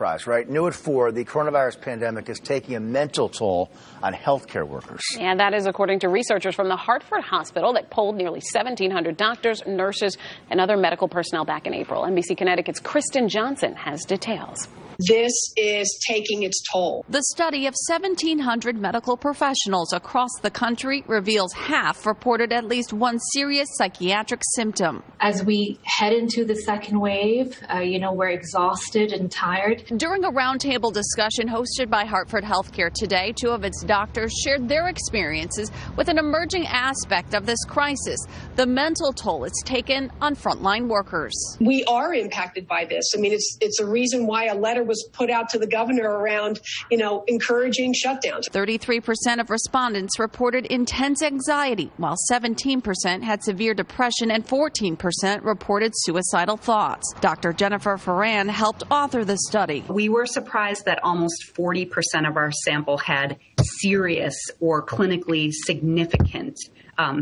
Right? New at 4, the coronavirus pandemic is taking a mental toll on healthcare workers. And that is according to researchers from the Hartford Hospital that polled nearly 1,700 doctors, nurses, and other medical personnel back in April. NBC Connecticut's Kristen Johnson has details. This is taking its toll. The study of 1,700 medical professionals across the country reveals half reported at least one serious psychiatric symptom. As we head into the second wave, we're exhausted and tired. During a roundtable discussion hosted by Hartford HealthCare today, 2 of its doctors shared their experiences with an emerging aspect of this crisis, the mental toll it's taken on frontline workers. We are impacted by this. I mean, it's a reason why a letter was put out to the governor around, encouraging shutdowns. 33% of respondents reported intense anxiety, while 17% had severe depression and 14% reported suicidal thoughts. Dr. Jennifer Ferrand helped author the study. We were surprised that almost 40% of our sample had serious or clinically significant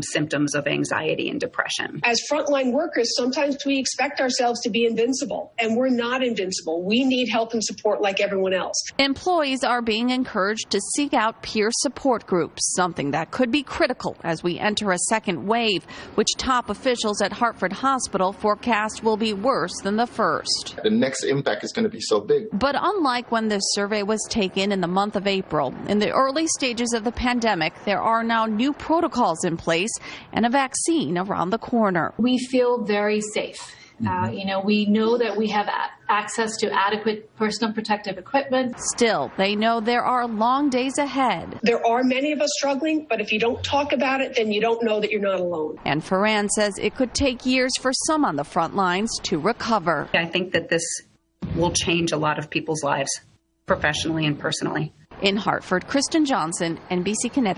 symptoms of anxiety and depression. As frontline workers, sometimes we expect ourselves to be invincible, and we're not invincible. We need help and support like everyone else. Employees are being encouraged to seek out peer support groups, something that could be critical as we enter a second wave, which top officials at Hartford Hospital forecast will be worse than the first. The next impact is going to be so big. But unlike when this survey was taken in the month of April, in the early stages of the pandemic, there are now new protocols in place and a vaccine around the corner. We feel very safe. We know that we have access to adequate personal protective equipment. Still, they know there are long days ahead. There are many of us struggling, but if you don't talk about it, then you don't know that you're not alone. And Ferrand says it could take years for some on the front lines to recover. I think that this will change a lot of people's lives, professionally and personally. In Hartford, Kristen Johnson, NBC Connecticut.